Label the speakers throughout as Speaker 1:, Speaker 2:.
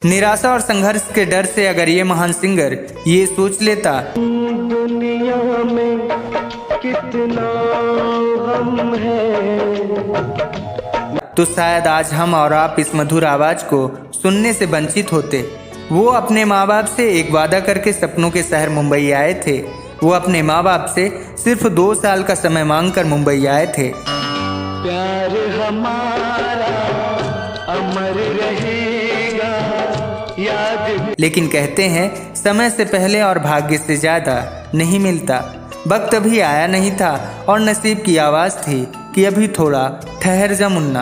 Speaker 1: निराशा और संघर्ष के डर से अगर ये महान सिंगर ये सोच लेता
Speaker 2: दुनिया में कितना गम है,
Speaker 1: तो शायद आज हम और आप इस मधुर आवाज को सुनने से वंचित होते। वो अपने माँ बाप से एक वादा करके सपनों के शहर मुंबई आए थे। वो अपने माँ बाप से सिर्फ 2 साल का समय मांगकर मुंबई आए थे।
Speaker 2: प्यार हमारा अमर रहेगा याद।
Speaker 1: लेकिन कहते हैं समय से पहले और भाग्य से ज्यादा नहीं मिलता। वक्त अभी आया नहीं था और नसीब की आवाज थी कि अभी थोड़ा ठहर जा मुन्ना।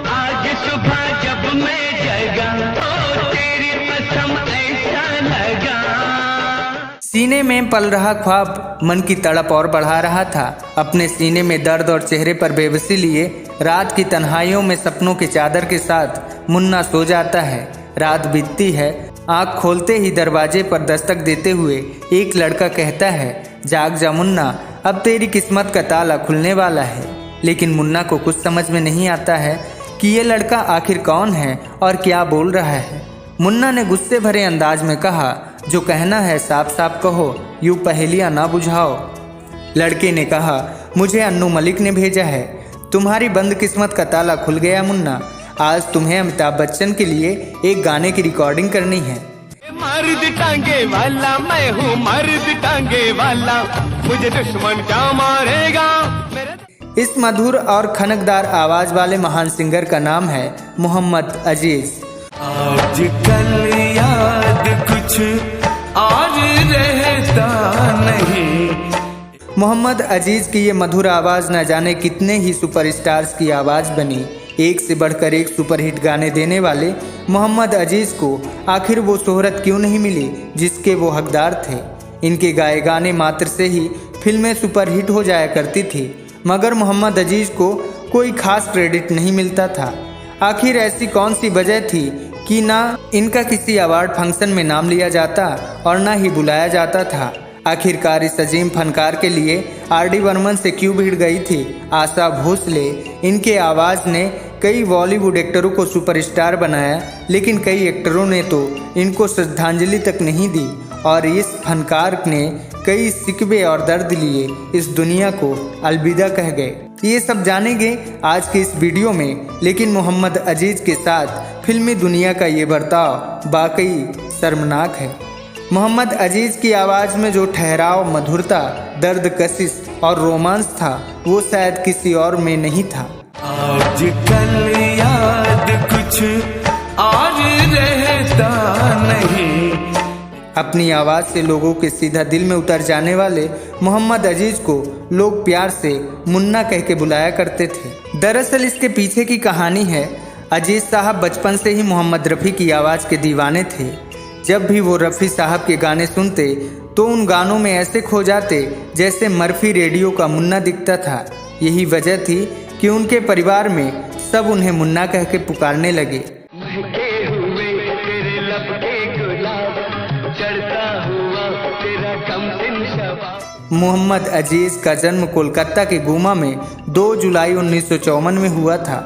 Speaker 2: आज सुबह जब मैं जगा तो तेरी कसम ऐसा लगा।
Speaker 1: सीने में पल रहा ख्वाब मन की तड़प और बढ़ा रहा था। अपने सीने में दर्द और चेहरे पर बेबसी लिए रात की तन्हाइयों में सपनों के चादर के साथ मुन्ना सो जाता है। रात बीतती है, आँख खोलते ही दरवाजे पर दस्तक देते हुए एक लड़का कहता है, जाग जा मुन्ना, अब तेरी किस्मत का ताला खुलने वाला है। लेकिन मुन्ना को कुछ समझ में नहीं आता है कि ये लड़का आखिर कौन है और क्या बोल रहा है। मुन्ना ने गुस्से भरे अंदाज में कहा, जो कहना है साफ साफ कहो, यूं पहेलियां ना बुझाओ। लड़के ने कहा, मुझे अन्नू मलिक ने भेजा है। तुम्हारी बंद किस्मत का ताला खुल गया मुन्ना। आज तुम्हें अमिताभ बच्चन के लिए एक गाने की रिकॉर्डिंग करनी है।
Speaker 2: मर्द टांगे वाला मैं हूँ, मर्द टांगे वाला, मुझे दुश्मन क्या मारेगा।
Speaker 1: इस मधुर और खनकदार आवाज वाले महान सिंगर का नाम है मोहम्मद अजीज।
Speaker 2: आजकल याद कुछ और रहता नहीं।
Speaker 1: मोहम्मद अजीज की ये मधुर आवाज न जाने कितने ही सुपरस्टार्स की आवाज बनी। एक से बढ़कर एक सुपरहिट गाने देने वाले मोहम्मद अजीज को आखिर वो शोहरत क्यों नहीं मिली जिसके वो हकदार थे। इनके गाए गाने मात्र से ही फिल्में सुपरहिट हो जाया करती थी, मगर मोहम्मद अजीज को कोई खास क्रेडिट नहीं मिलता था। आखिर ऐसी कौन सी वजह थी कि ना इनका किसी अवार्ड फंक्शन में नाम लिया जाता और ना ही बुलाया जाता था। आखिरकार इस अजीम फनकार के लिए आर.डी. बर्मन से क्यों भीड़ गई थी आशा भोसले। इनके आवाज़ ने कई बॉलीवुड एक्टरों को सुपरस्टार बनाया, लेकिन कई एक्टरों ने तो इनको श्रद्धांजलि तक नहीं दी और इस फनकार ने कई सिकवे और दर्द लिए इस दुनिया को अलविदा कह गए। ये सब जानेंगे आज के इस वीडियो में। लेकिन मोहम्मद अजीज के साथ फिल्मी दुनिया का ये बर्ताव वाकई शर्मनाक है। मोहम्मद अजीज की आवाज़ में जो ठहराव, मधुरता, दर्द, कशिश और रोमांस था वो शायद किसी और में नहीं था।
Speaker 2: आजकल याद कुछ और रहता नहीं।
Speaker 1: अपनी आवाज़ से लोगों के सीधा दिल में उतर जाने वाले मोहम्मद अजीज को लोग प्यार से मुन्ना कह के बुलाया करते थे। दरअसल इसके पीछे की कहानी है, अजीज साहब बचपन से ही मोहम्मद रफ़ी की आवाज़ के दीवाने थे। जब भी वो रफ़ी साहब के गाने सुनते तो उन गानों में ऐसे खो जाते जैसे मर्फी रेडियो का मुन्ना दिखता था। यही वजह थी कि उनके परिवार में सब उन्हें मुन्ना कह के पुकारने लगे। मोहम्मद अजीज का जन्म कोलकाता के गुमा में 2 जुलाई 1954 में हुआ था।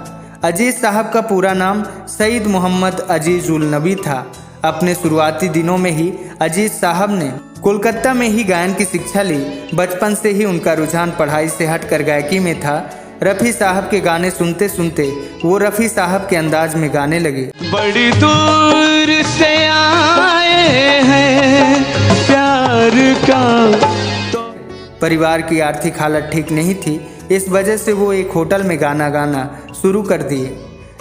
Speaker 1: अजीज साहब का पूरा नाम सईद मोहम्मद अजीज उल नबी था। अपने शुरुआती दिनों में ही अजीज साहब ने कोलकाता में ही गायन की शिक्षा ली। बचपन से ही उनका रुझान पढ़ाई से हटकर गायकी में था। रफ़ी साहब के गाने सुनते सुनते वो रफ़ी साहब के अंदाज में गाने लगे।
Speaker 2: बड़ी दूर से आए हैं प्यार का।
Speaker 1: परिवार की आर्थिक हालत ठीक नहीं थी, इस वजह से वो एक होटल में गाना गाना शुरू कर दिए।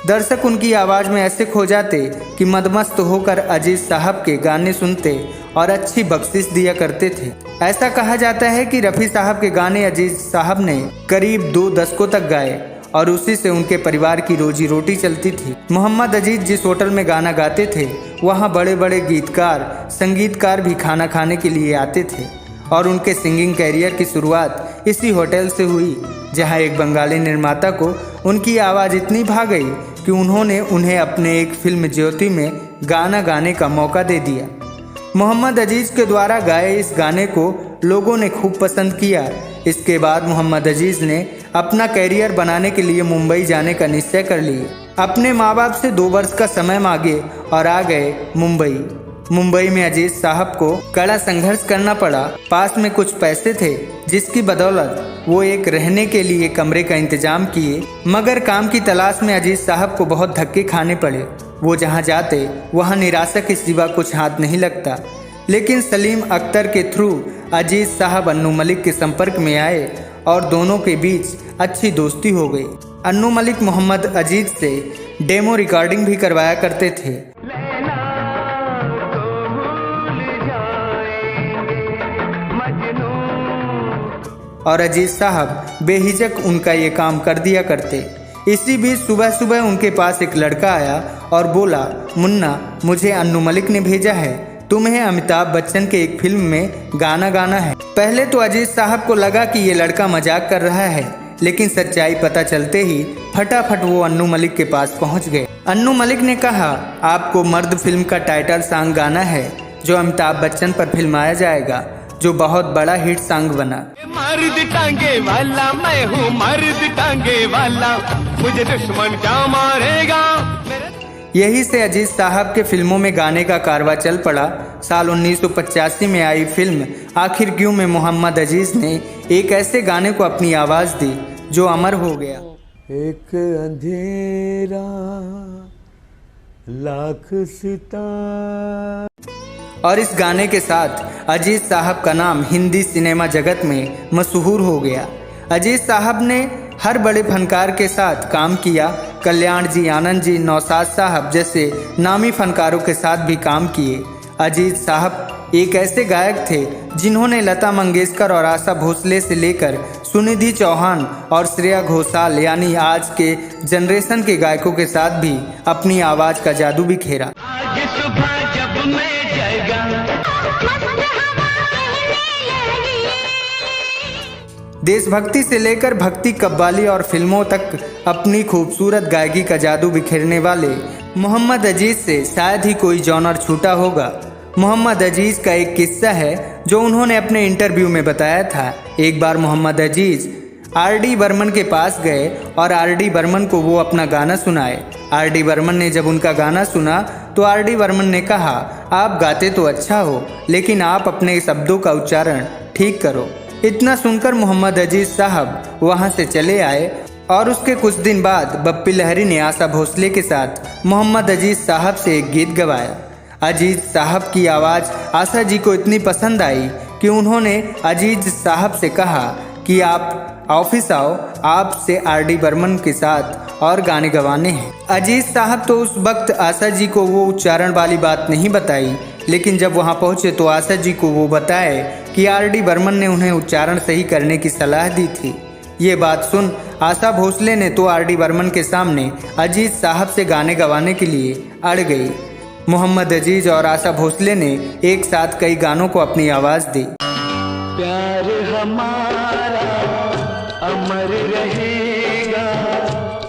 Speaker 1: दर्शक उनकी आवाज़ में ऐसे खो जाते कि मदमस्त होकर अजीज साहब के गाने सुनते और अच्छी बख्शिश दिया करते थे। ऐसा कहा जाता है कि रफ़ी साहब के गाने अजीज साहब ने करीब 2 दशकों तक गाए और उसी से उनके परिवार की रोजी रोटी चलती थी। मोहम्मद अजीज जिस होटल में गाना गाते थे वहाँ बड़े बड़े गीतकार, संगीतकार भी खाना खाने के लिए आते थे और उनके सिंगिंग कैरियर की शुरुआत इसी होटल से हुई, जहाँ एक बंगाली निर्माता को उनकी आवाज़ इतनी भा गई कि उन्होंने उन्हें अपने एक फिल्म ज्योति में गाना गाने का मौका दे दिया। मोहम्मद अजीज के द्वारा गाए इस गाने को लोगों ने खूब पसंद किया। इसके बाद मोहम्मद अजीज ने अपना कैरियर बनाने के लिए मुंबई जाने का निश्चय कर लिया। अपने माँ बाप से 2 वर्ष का समय मांगे और आ गए मुंबई। मुंबई में अजीज साहब को कड़ा संघर्ष करना पड़ा। पास में कुछ पैसे थे जिसकी बदौलत वो एक रहने के लिए कमरे का इंतजाम किए, मगर काम की तलाश में अजीज साहब को बहुत धक्के खाने पड़े। वो जहाँ जाते वहाँ निराशा के सिवा कुछ हाथ नहीं लगता। लेकिन सलीम अख्तर के थ्रू अजीज साहब अन्नू मलिक के संपर्क में आए और दोनों के बीच अच्छी दोस्ती हो गई। अन्नू मलिक मोहम्मद अजीज से डेमो रिकॉर्डिंग भी करवाया करते थे। और अजीज साहब बेहिचक उनका ये काम कर दिया करते। इसी बीच सुबह सुबह उनके पास एक लड़का आया और बोला, मुन्ना, मुझे अन्नू मलिक ने भेजा है, तुम्हें अमिताभ बच्चन के एक फिल्म में गाना गाना है। पहले तो अजीज साहब को लगा कि ये लड़का मजाक कर रहा है, लेकिन सच्चाई पता चलते ही फटाफट वो अन्नू मलिक के पास पहुंच गए। अन्नू मलिक ने कहा, आपको मर्द फिल्म का टाइटल सॉन्ग गाना है जो अमिताभ बच्चन पर फिल्माया जाएगा, जो बहुत बड़ा हिट सॉन्ग बना।
Speaker 2: मर्द टांगे वाला मैं हूँ, मर्द टांगे वाला, मुझे दुश्मन क्या मारेगा।
Speaker 1: यही से अजीज साहब के फिल्मों में गाने का कारवां चल पड़ा। साल 1985 में आई फिल्म आखिर क्यों में मोहम्मद अजीज ने एक ऐसे गाने को अपनी आवाज़ दी जो अमर हो गया।
Speaker 3: एक अंधेरा लाख सितारा।
Speaker 1: और इस गाने के साथ अजीज साहब का नाम हिंदी सिनेमा जगत में मशहूर हो गया। अजीज साहब ने हर बड़े फनकार के साथ काम किया। कल्याण जी, आनंद जी, नौशाद साहब जैसे नामी फनकारों के साथ भी काम किए। अजीज साहब एक ऐसे गायक थे जिन्होंने लता मंगेशकर और आशा भोसले से लेकर सुनिधि चौहान और श्रेया घोषाल यानी आज के जनरेशन के गायकों के साथ भी अपनी आवाज़ का जादू बिखेरा। देशभक्ति से लेकर भक्ति, कव्वाली और फिल्मों तक अपनी खूबसूरत गायकी का जादू बिखेरने वाले मोहम्मद अजीज से शायद ही कोई जॉनर छूटा होगा। मोहम्मद अजीज का एक किस्सा है जो उन्होंने अपने इंटरव्यू में बताया था। एक बार मोहम्मद अजीज आर.डी. बर्मन के पास गए और आर.डी. बर्मन को वो अपना गाना सुनाए। आर.डी. बर्मन ने जब उनका गाना सुना तो आर.डी. बर्मन ने कहा, आप गाते तो अच्छा हो, लेकिन आप अपने शब्दों का उच्चारण ठीक करो। इतना सुनकर मोहम्मद अजीज साहब वहां से चले आए और उसके कुछ दिन बाद बप्पी लहरी ने आशा भोसले के साथ मोहम्मद अजीज साहब से एक गीत गवाया। अजीज साहब की आवाज़ आशा जी को इतनी पसंद आई कि उन्होंने अजीज साहब से कहा कि आप ऑफिस आओ, आपसे आर.डी. बर्मन के साथ और गाने गवाने हैं। अजीज साहब तो उस वक्त आशा जी को वो उच्चारण वाली बात नहीं बताई, लेकिन जब वहाँ पहुँचे तो आशा जी को वो बताए कि आर.डी. बर्मन ने उन्हें उच्चारण सही करने की सलाह दी थी। ये बात सुन आशा भोसले ने तो आर.डी. बर्मन के सामने अजीज साहब से गाने गवाने के लिए अड़ गई। मोहम्मद अजीज और आशा भोसले ने एक साथ कई गानों को अपनी आवाज़ दी।
Speaker 3: प्यार हमारा अमर रहेगा,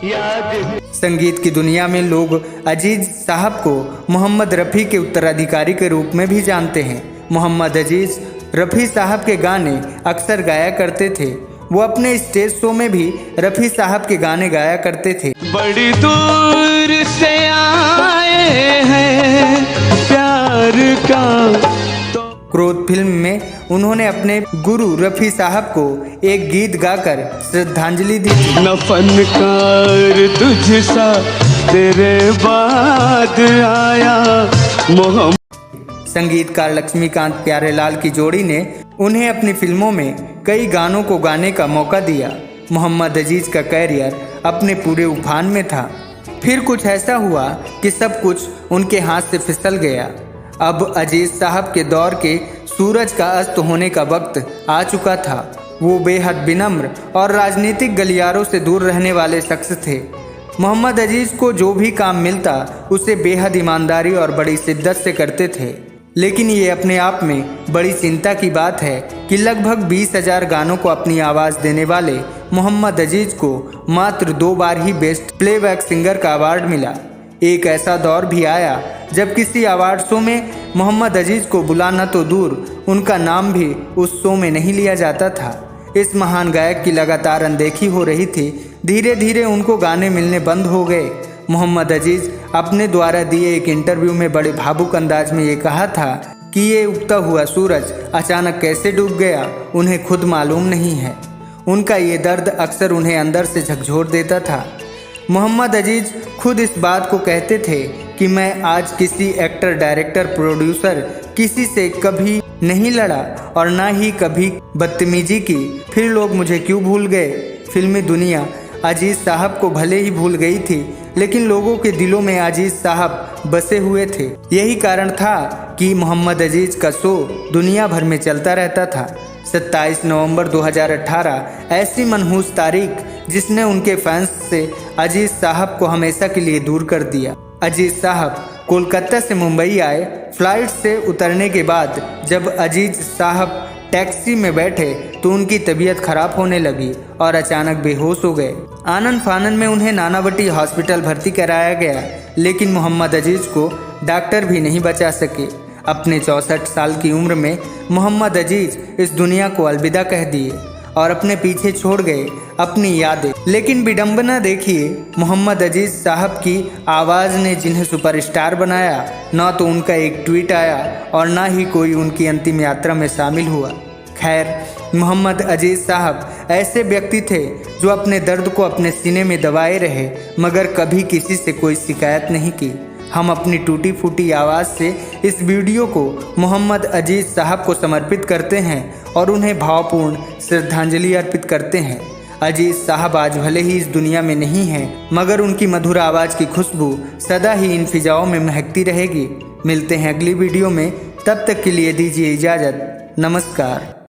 Speaker 3: याद।
Speaker 1: संगीत की दुनिया में लोग अजीज साहब को मोहम्मद रफ़ी के उत्तराधिकारी के रूप में भी जानते हैं। मोहम्मद अजीज रफ़ी साहब के गाने अक्सर गाया करते थे। वो अपने स्टेज शो में भी रफ़ी साहब के गाने गाया करते थे।
Speaker 2: बड़ी दूर से आए हैं प्यार का।
Speaker 1: क्रोध फिल्म में उन्होंने अपने गुरु रफ़ी साहब को एक गीत गाकर श्रद्धांजलि दी।
Speaker 2: न फनकार तुझसा तेरे बाद आया मोहम्मद।
Speaker 1: संगीतकार लक्ष्मीकांत प्यारेलाल की जोड़ी ने उन्हें अपनी फिल्मों में कई गानों को गाने का मौका दिया। मोहम्मद अजीज का कैरियर अपने पूरे उफान में था। फिर कुछ ऐसा हुआ कि सब कुछ उनके हाथ से फिसल गया। अब अजीज साहब के दौर के सूरज का अस्त होने का वक्त आ चुका था। वो बेहद विनम्र और राजनीतिक गलियारों से दूर रहने वाले शख्स थे। मोहम्मद अजीज को जो भी काम मिलता उसे बेहद ईमानदारी और बड़ी शिद्दत से करते थे। लेकिन ये अपने आप में बड़ी चिंता की बात है कि लगभग 20,000 गानों को अपनी आवाज़ देने वाले मोहम्मद अजीज को मात्र 2 बार ही बेस्ट प्लेबैक सिंगर का अवार्ड मिला। एक ऐसा दौर भी आया जब किसी अवार्ड शो में मोहम्मद अजीज को बुलाना तो दूर, उनका नाम भी उस शो में नहीं लिया जाता था। इस महान गायक की लगातार अनदेखी हो रही थी। धीरे धीरे उनको गाने मिलने बंद हो गए। मोहम्मद अजीज अपने द्वारा दिए एक इंटरव्यू में बड़े भावुक अंदाज में ये कहा था कि ये उगता हुआ सूरज अचानक कैसे डूब गया उन्हें खुद मालूम नहीं है। उनका ये दर्द अक्सर उन्हें अंदर से झकझोर देता था। मोहम्मद अजीज खुद इस बात को कहते थे कि मैं आज किसी एक्टर, डायरेक्टर, प्रोड्यूसर किसी से कभी नहीं लड़ा और ना ही कभी बदतमीजी की। फिर लोग मुझे क्यों भूल गए। फिल्मी दुनिया अजीज साहब को भले ही भूल गई थी, लेकिन लोगों के दिलों में अजीज साहब बसे हुए थे। यही कारण था कि मोहम्मद अजीज का शो दुनिया भर में चलता रहता था। 27 नवंबर 2018 ऐसी मनहूस तारीख जिसने उनके फैंस से अजीज साहब को हमेशा के लिए दूर कर दिया। अजीज साहब कोलकाता से मुंबई आए। फ्लाइट से उतरने के बाद जब अजीज साहब टैक्सी में बैठे तो उनकी तबीयत खराब होने लगी और अचानक बेहोश हो गए। आनन फानन में उन्हें नानावटी हॉस्पिटल भर्ती कराया गया, लेकिन मोहम्मद अजीज को डॉक्टर भी नहीं बचा सके। अपने 64 साल की उम्र में मोहम्मद अजीज इस दुनिया को अलविदा कह दिए और अपने पीछे छोड़ गए अपनी यादें। लेकिन विडंबना देखिए, मोहम्मद अजीज साहब की आवाज़ ने जिन्हें सुपरस्टार बनाया, ना तो उनका एक ट्वीट आया और ना ही कोई उनकी अंतिम यात्रा में शामिल हुआ। खैर, मोहम्मद अजीज साहब ऐसे व्यक्ति थे जो अपने दर्द को अपने सीने में दबाए रहे, मगर कभी किसी से कोई शिकायत नहीं की। हम अपनी टूटी फूटी आवाज़ से इस वीडियो को मोहम्मद अजीज साहब को समर्पित करते हैं और उन्हें भावपूर्ण श्रद्धांजलि अर्पित करते हैं। अजीज साहब आज भले ही इस दुनिया में नहीं हैं, मगर उनकी मधुर आवाज़ की खुशबू सदा ही इन फिजाओं में महकती रहेगी। मिलते हैं अगली वीडियो में, तब तक के लिए दीजिए इजाज़त। नमस्कार।